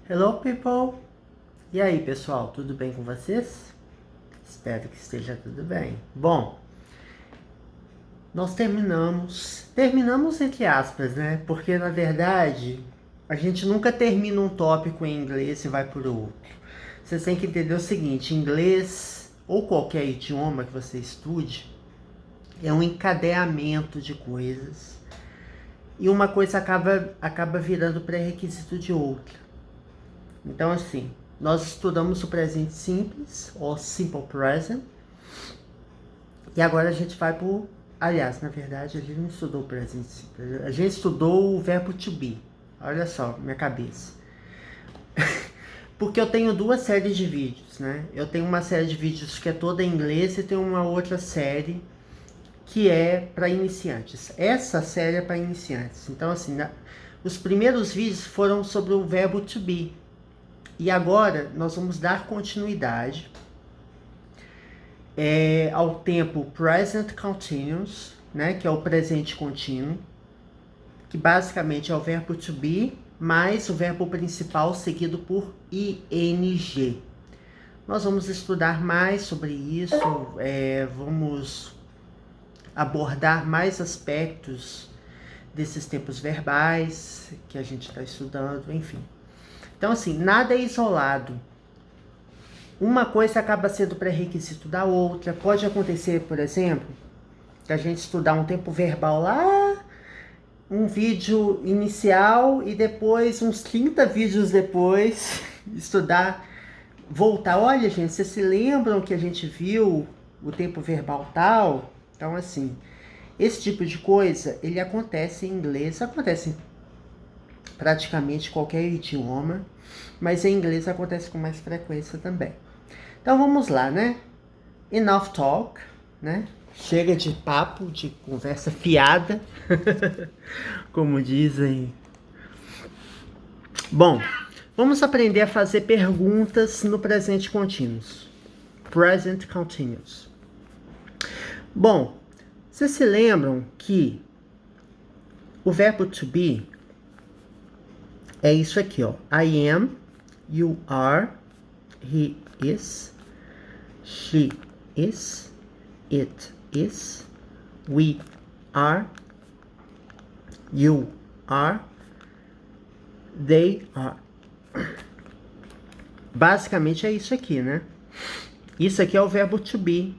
Hello people! E aí pessoal, tudo bem com vocês? Espero que esteja tudo bem. Bom, nós terminamos entre aspas, né? Porque na verdade a gente nunca termina um tópico em inglês e vai para o outro. Vocês têm que entender o seguinte: inglês ou qualquer idioma que você estude é um encadeamento de coisas e uma coisa acaba virando pré-requisito de outra. Então, assim, nós estudamos o presente simples, ou simple present, e agora a gente vai pro... Aliás, na verdade, a gente não estudou o presente simples, a gente estudou o verbo to be. Olha só, minha cabeça. Porque eu tenho duas séries de vídeos, né? Eu tenho uma série de vídeos que é toda em inglês e tenho uma outra série que é para iniciantes. Essa série é para iniciantes. Então, assim, os primeiros vídeos foram sobre o verbo to be. E agora nós vamos dar continuidade ao tempo present continuous, né, que é o presente contínuo, que basicamente é o verbo to be mais o verbo principal seguido por ing. Nós vamos estudar mais sobre isso, vamos abordar mais aspectos desses tempos verbais que a gente está estudando, enfim. Então, assim, nada é isolado. Uma coisa acaba sendo pré-requisito da outra. Pode acontecer, por exemplo, que a gente estudar um tempo verbal lá, um vídeo inicial e depois, uns 30 vídeos depois, estudar, voltar. Olha, gente, vocês se lembram que a gente viu o tempo verbal tal? Então, assim, esse tipo de coisa, ele acontece em inglês, acontece em praticamente qualquer idioma, mas em inglês acontece com mais frequência também. Então vamos lá, né? Enough talk, né? Chega de papo, de conversa fiada, como dizem. Bom, vamos aprender a fazer perguntas no presente continuous. Present continuous. Bom, vocês se lembram que o verbo to be é isso aqui, ó. I am, you are, he is, she is, it is, we are, you are, they are. Basicamente é isso aqui, né? Isso aqui é o verbo to be.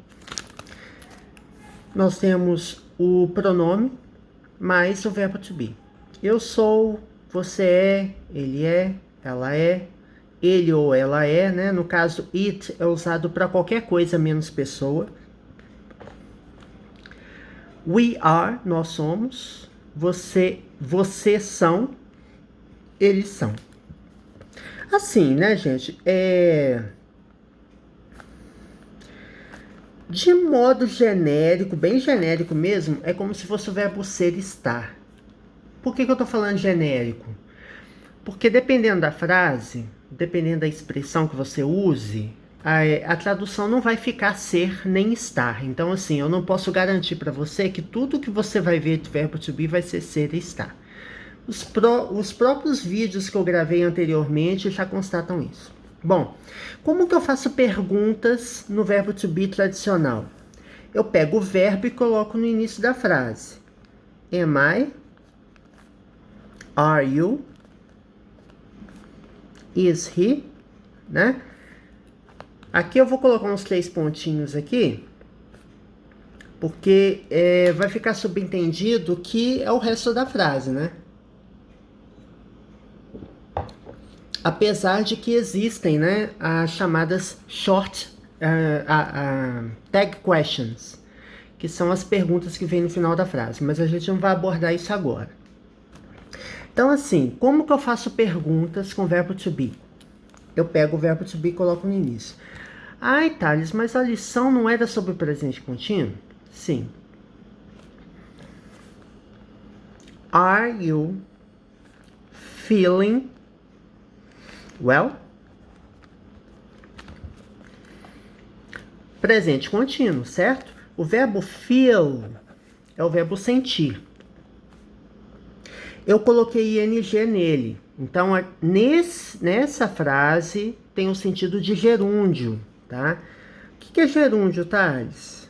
Nós temos o pronome mais o verbo to be. Eu sou, você é, ele é, ela é, ele ou ela é, né? No caso, it é usado para qualquer coisa menos pessoa. We are, nós somos. Vocês são, eles são. Assim, né, gente? De modo genérico, bem genérico mesmo, é como se fosse o verbo ser, estar. Por que eu tô falando genérico? Porque dependendo da frase, dependendo da expressão que você use, a tradução não vai ficar ser nem estar. Então, assim, eu não posso garantir para você que tudo que você vai ver de verbo to be vai ser e estar. Os próprios vídeos que eu gravei anteriormente já constatam isso. Bom, como que eu faço perguntas no verbo to be tradicional? Eu pego o verbo e coloco no início da frase. Am I? Are you? Is he? Né? Aqui eu vou colocar uns 3 pontinhos aqui, porque vai ficar subentendido que é o resto da frase, né? Apesar de que existem, né, as chamadas short tag questions, que são as perguntas que vêm no final da frase, mas a gente não vai abordar isso agora. Então, assim, como que eu faço perguntas com o verbo to be? Eu pego o verbo to be e coloco no início. Ai, Thales, mas a lição não era sobre o presente contínuo? Sim. Are you feeling well? Presente contínuo, certo? O verbo feel é o verbo sentir. Eu coloquei ing nele. Então, nessa frase tem o sentido de gerúndio, tá? O que é gerúndio, Thales?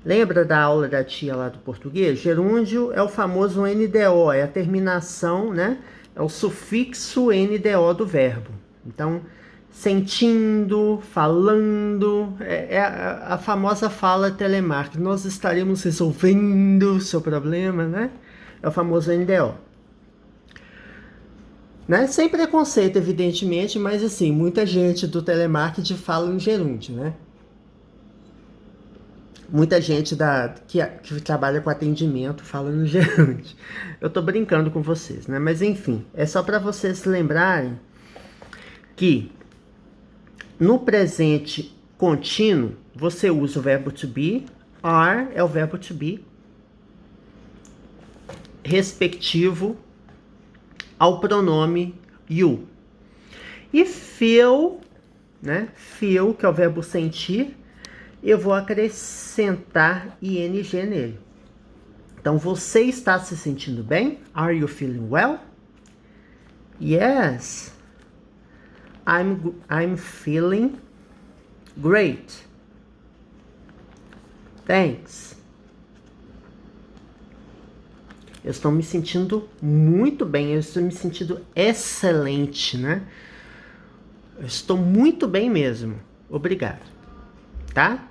Lembra da aula da tia lá do português? Gerúndio é o famoso NDO, é a terminação, né? É o sufixo NDO do verbo. Então, sentindo, falando, é a famosa fala telemarketing. Nós estaremos resolvendo o seu problema, né? É o famoso NDO. Né? Sem preconceito, evidentemente, mas assim, muita gente do telemarketing fala em gerúndio, né? Muita gente que trabalha com atendimento fala no gerúndio. Eu tô brincando com vocês, né? Mas enfim, é só para vocês se lembrarem que no presente contínuo você usa o verbo to be, are é o verbo to be, respectivo ao pronome you. E feel, né? Feel, que é o verbo sentir, eu vou acrescentar ing nele. Então, você está se sentindo bem? Are you feeling well? Yes, I'm feeling great. Thanks. Eu estou me sentindo muito bem, eu estou me sentindo excelente, né? Eu estou muito bem mesmo. Obrigado. Tá?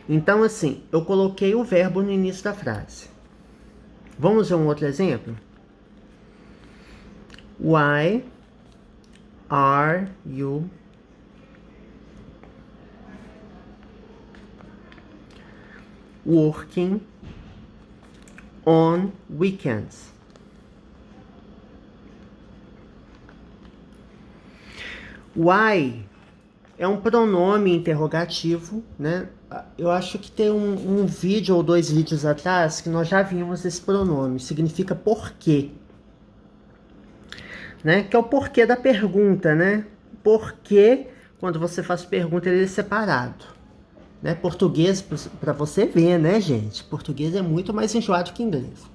Então, assim, eu coloquei o verbo no início da frase. Vamos ver um outro exemplo? Why are you working on weekends? Why é um pronome interrogativo, né? Eu acho que tem um vídeo ou 2 vídeos atrás que nós já vimos esse pronome. Significa porquê, né? Que é o porquê da pergunta, né? Porquê, quando você faz pergunta, ele é separado, né? Português, para você ver, né, gente? Português é muito mais enjoado que inglês.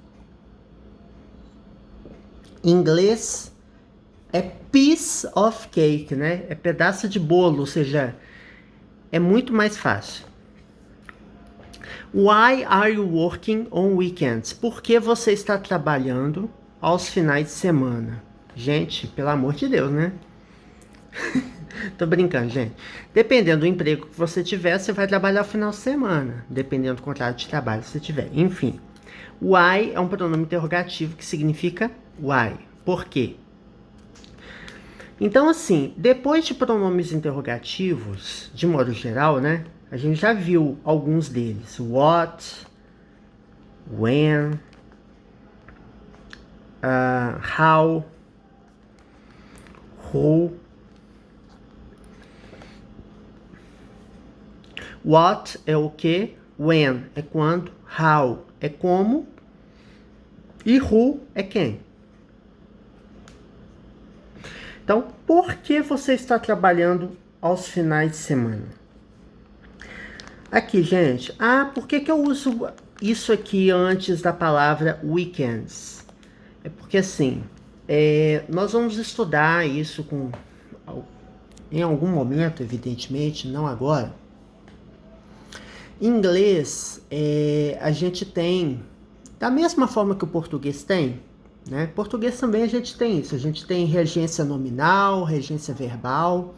Inglês é piece of cake, né? É pedaço de bolo, ou seja, é muito mais fácil. Why are you working on weekends? Por que você está trabalhando aos finais de semana? Gente, pelo amor de Deus, né? Tô brincando, gente. Dependendo do emprego que você tiver, você vai trabalhar no final de semana. Dependendo do contrato de trabalho que você tiver. Enfim. Why é um pronome interrogativo que significa why. Por quê? Então, assim, depois de pronomes interrogativos, de modo geral, né? A gente já viu alguns deles. What, when, how, who. What é o que, when é quando, how é como e who é quem. Então, por que você está trabalhando aos finais de semana? Aqui, gente. Por que eu uso isso aqui antes da palavra weekends? É porque, assim, nós vamos estudar isso em algum momento, evidentemente, não agora. Em inglês, a gente tem, da mesma forma que o português tem, né? Português também a gente tem isso. A gente tem regência nominal, regência verbal.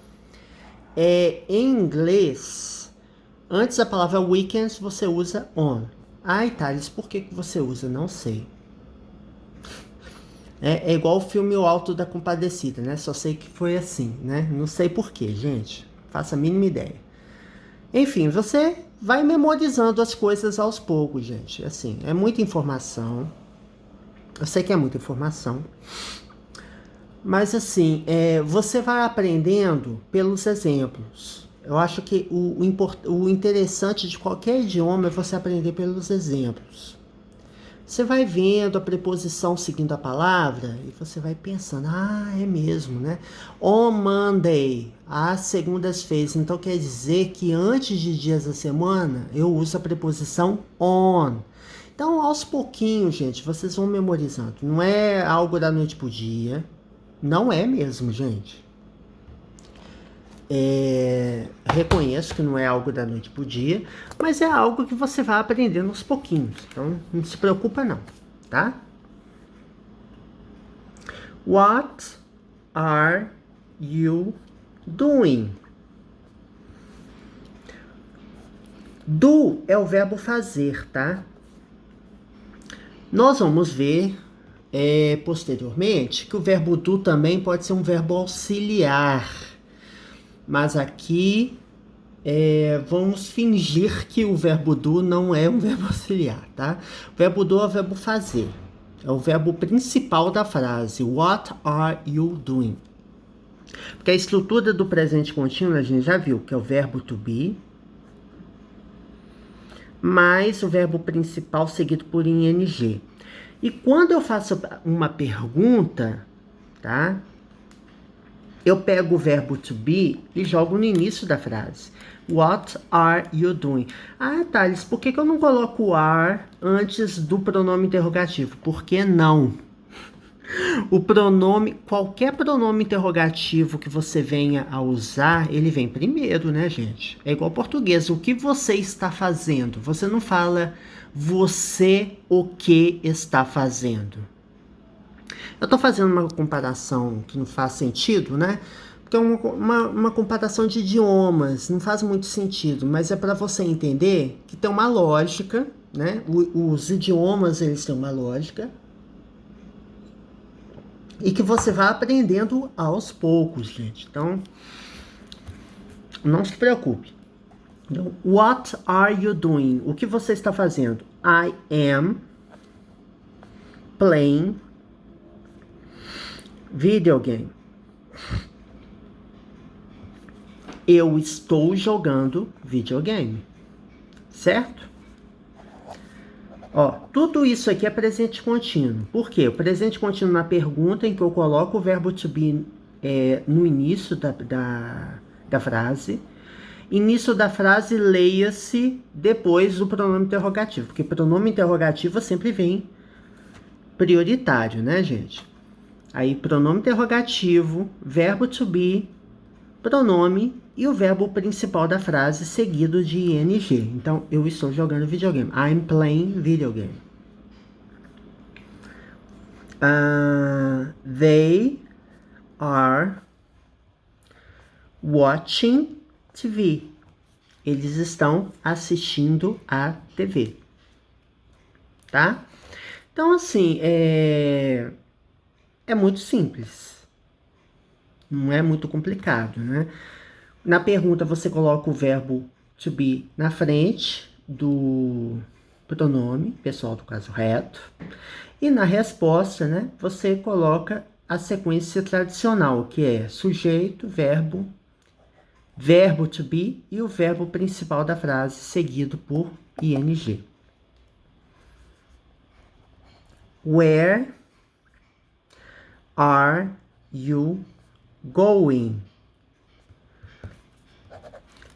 Em inglês, antes da palavra weekends, você usa on. Ai, Thales, por que você usa? Não sei. É igual o filme O Alto da Compadecida, né? Só sei que foi assim, né? Não sei por quê, gente. Faço a mínima ideia. Enfim, você vai memorizando as coisas aos poucos, gente. Assim, é muita informação. Eu sei que é muita informação. Mas assim, você vai aprendendo pelos exemplos. Eu acho que o interessante de qualquer idioma é você aprender pelos exemplos. Você vai vendo a preposição seguindo a palavra e você vai pensando, é mesmo, né? On Monday, às segundas-feiras. Então quer dizer que antes de dias da semana eu uso a preposição on. Então, aos pouquinhos, gente, vocês vão memorizando. Não é algo da noite pro dia. Não é mesmo, gente. Reconheço que não é algo da noite pro dia, mas é algo que você vai aprendendo aos pouquinhos. Então, não se preocupa não, tá? What are you doing? Do é o verbo fazer, tá? Nós vamos ver posteriormente que o verbo do também pode ser um verbo auxiliar. Mas aqui vamos fingir que o verbo do não é um verbo auxiliar, tá? O verbo do é o verbo fazer. É o verbo principal da frase. What are you doing? Porque a estrutura do presente contínuo a gente já viu, que é o verbo to be, mais o verbo principal seguido por ing. E quando eu faço uma pergunta, tá? Eu pego o verbo to be e jogo no início da frase. What are you doing? Ah, Thales, por que eu não coloco o are antes do pronome interrogativo? Por que não? O pronome, qualquer pronome interrogativo que você venha a usar, ele vem primeiro, né, gente? É igual ao português. O que você está fazendo? Você não fala você o que está fazendo. Eu tô fazendo uma comparação que não faz sentido, né? Porque é uma comparação de idiomas, não faz muito sentido, mas é para você entender que tem uma lógica, né? Os idiomas, eles têm uma lógica, e que você vai aprendendo aos poucos, gente. Então, não se preocupe. Então, what are you doing? O que você está fazendo? I am playing video game. Eu estou jogando videogame. Certo? Ó, tudo isso aqui é presente contínuo. Por quê? O presente contínuo na pergunta em que eu coloco o verbo to be no início da frase. Início da frase, leia-se depois do pronome interrogativo. Porque pronome interrogativo sempre vem prioritário, né, gente? Aí, pronome interrogativo, verbo to be, pronome e o verbo principal da frase seguido de ing. Então, eu estou jogando videogame. I'm playing video game. They are watching TV. Eles estão assistindo a TV. Tá? Então, assim, é muito simples. Não é muito complicado, né? Na pergunta, você coloca o verbo to be na frente do pronome, pessoal do caso reto. E na resposta, né, você coloca a sequência tradicional, que é sujeito, verbo, verbo to be e o verbo principal da frase, seguido por ing. Where are you going?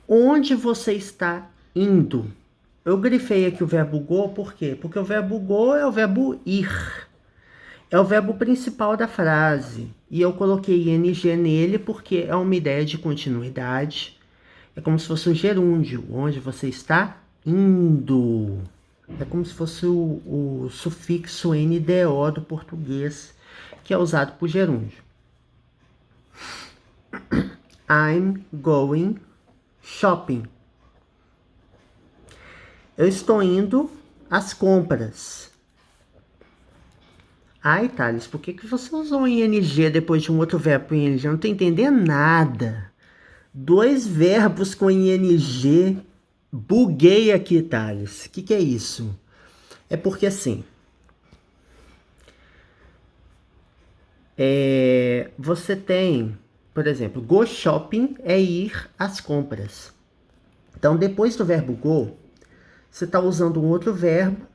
Onde você está indo? Eu grifei aqui o verbo go, por quê? Porque o verbo go é o verbo ir. É o verbo principal da frase. E eu coloquei ing nele porque é uma ideia de continuidade. É como se fosse um gerúndio, onde você está indo. É como se fosse o sufixo NDO do português, que é usado por gerúndio. I'm going shopping. Eu estou indo às compras. Ai, Thales, por que você usou ing depois de um outro verbo em ing? Eu não tô entendendo nada. 2 verbos com ing. Buguei aqui, Thales. O que é isso? É porque assim... você tem, por exemplo, go shopping é ir às compras. Então, depois do verbo go, você está usando um outro verbo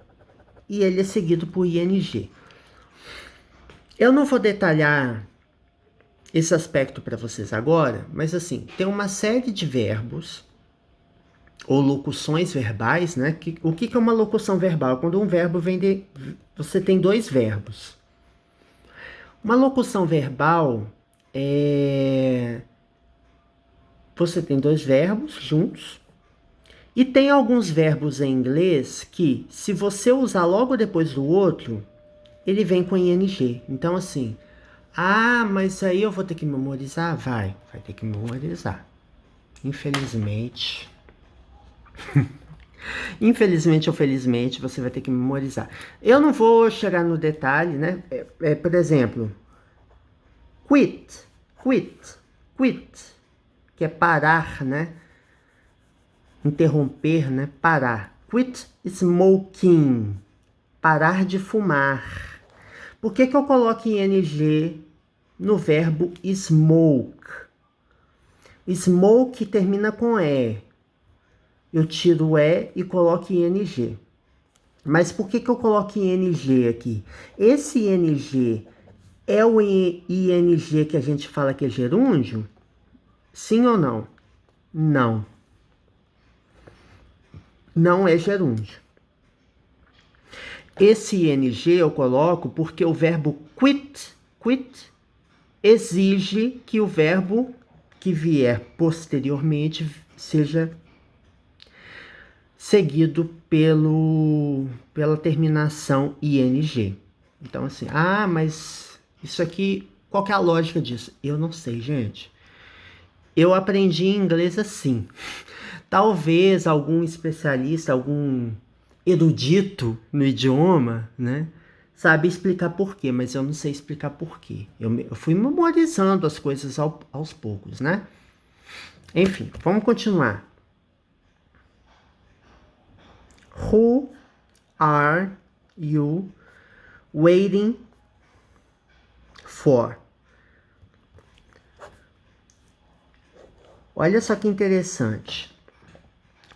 e ele é seguido por ing. Eu não vou detalhar esse aspecto para vocês agora, mas assim, tem uma série de verbos ou locuções verbais, né? O que é uma locução verbal? Quando um verbo vem de... Você tem dois verbos. Uma locução verbal é... Você tem dois verbos juntos. E tem alguns verbos em inglês que, se você usar logo depois do outro, ele vem com ing. Então, assim... Ah, mas aí eu vou ter que memorizar? Vai ter que memorizar. Infelizmente... Infelizmente ou felizmente, você vai ter que memorizar. Eu não vou chegar no detalhe, né? Por exemplo, quit, que é parar, né? Interromper, né? Parar. Quit smoking, parar de fumar. Por que eu coloco ing no verbo smoke? Smoke termina com E. Eu tiro o E e coloco ing. Mas por que eu coloco ing aqui? Esse ing é o ing que a gente fala que é gerúndio? Sim ou não? Não. Não é gerúndio. Esse ing eu coloco porque o verbo quit, exige que o verbo que vier posteriormente seja seguido pela terminação ing. Então, assim, mas isso aqui, qual que é a lógica disso? Eu não sei, gente. Eu aprendi inglês assim. Talvez algum especialista, algum erudito no idioma, né, sabe explicar por quê, mas eu não sei explicar por quê. Eu fui memorizando as coisas aos poucos, né? Enfim, vamos continuar. Who are you waiting for? Olha só que interessante.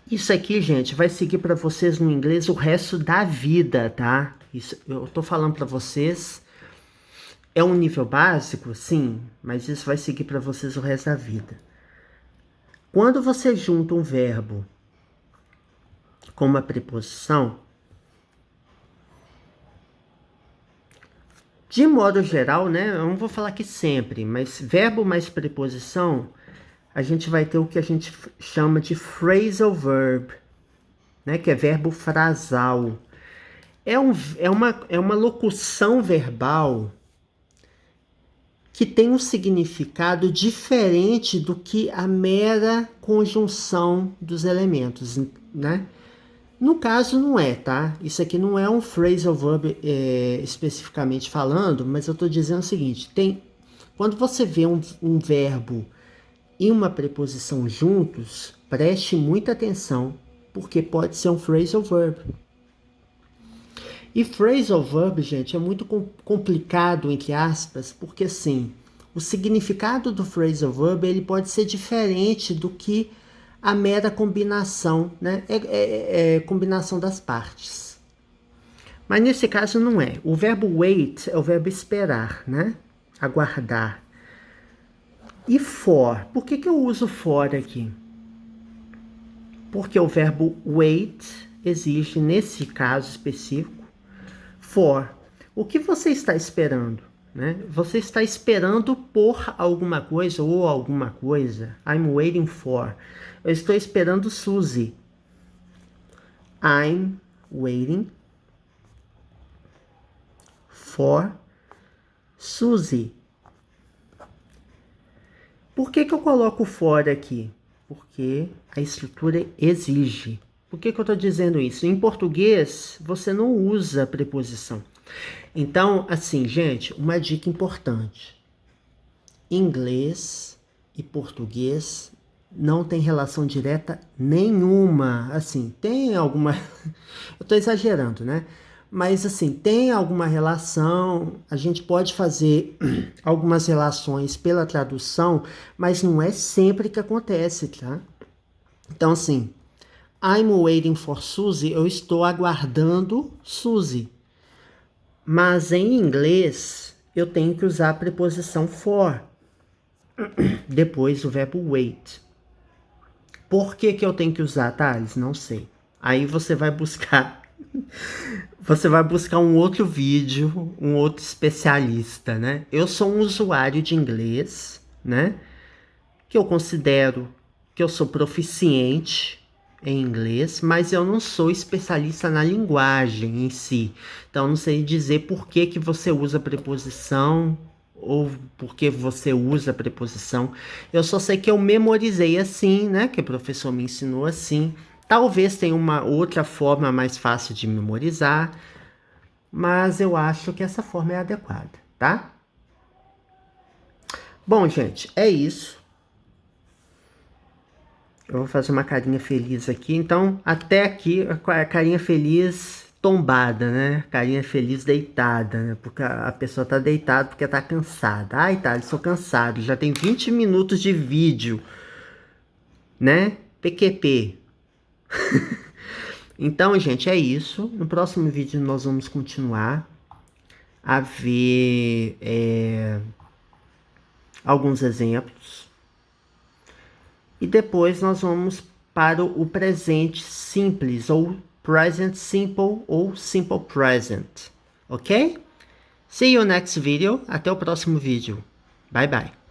Isso aqui, gente, vai seguir para vocês no inglês o resto da vida, tá? Isso eu tô falando para vocês. É um nível básico, sim, mas isso vai seguir para vocês o resto da vida. Quando você junta um verbo com uma preposição, de modo geral, né? Eu não vou falar que sempre, mas verbo mais preposição, a gente vai ter o que a gente chama de phrasal verb, né? Que é verbo frasal. É uma locução verbal que tem um significado diferente do que a mera conjunção dos elementos, né? No caso, não é, tá? Isso aqui não é um phrasal verb especificamente falando, mas eu estou dizendo o seguinte: quando você vê um verbo e uma preposição juntos, preste muita atenção, porque pode ser um phrasal verb. E phrasal verb, gente, é muito complicado, entre aspas, porque assim, o significado do phrasal verb ele pode ser diferente do que a mera combinação, né? Combinação das partes. Mas nesse caso não é. O verbo wait é o verbo esperar, né? Aguardar. E for? Por que eu uso for aqui? Porque o verbo wait exige, nesse caso específico, for. O que você está esperando? Né? Você está esperando por alguma coisa ou alguma coisa. I'm waiting for. Eu estou esperando Suzy. I'm waiting for Suzy. Por que eu coloco for aqui? Porque a estrutura exige. Por que eu estou dizendo isso? Em português, você não usa preposição. Então, assim, gente, uma dica importante. Inglês e português não tem relação direta nenhuma. Assim, tem alguma... Eu estou exagerando, né? Mas, assim, tem alguma relação, a gente pode fazer algumas relações pela tradução, mas não é sempre que acontece, tá? Então, assim, I'm waiting for Suzy, eu estou aguardando Suzy. Mas em inglês, eu tenho que usar a preposição for, depois o verbo wait. Por que que eu tenho que usar, Thales? Não sei. Aí você vai buscar um outro vídeo, um outro especialista, né? Eu sou um usuário de inglês, né? Que eu considero que eu sou proficiente em inglês, mas eu não sou especialista na linguagem em si. Então, eu não sei dizer por que que você usa preposição ou por que você usa preposição. Eu só sei que eu memorizei assim, né? Que o professor me ensinou assim. Talvez tenha uma outra forma mais fácil de memorizar, mas eu acho que essa forma é adequada, tá? Bom, gente, é isso. Eu vou fazer uma carinha feliz aqui. Então, até aqui, a carinha feliz tombada, né? Carinha feliz deitada, né? Porque a pessoa tá deitada porque tá cansada. Ai, tá, eu sou cansado. Já tem 20 minutos de vídeo, né? PQP. Então, gente, é isso. No próximo vídeo nós vamos continuar a ver alguns exemplos. E depois nós vamos para o presente simples, ou present simple, ou simple present. Ok? See you next video. Até o próximo vídeo. Bye, bye.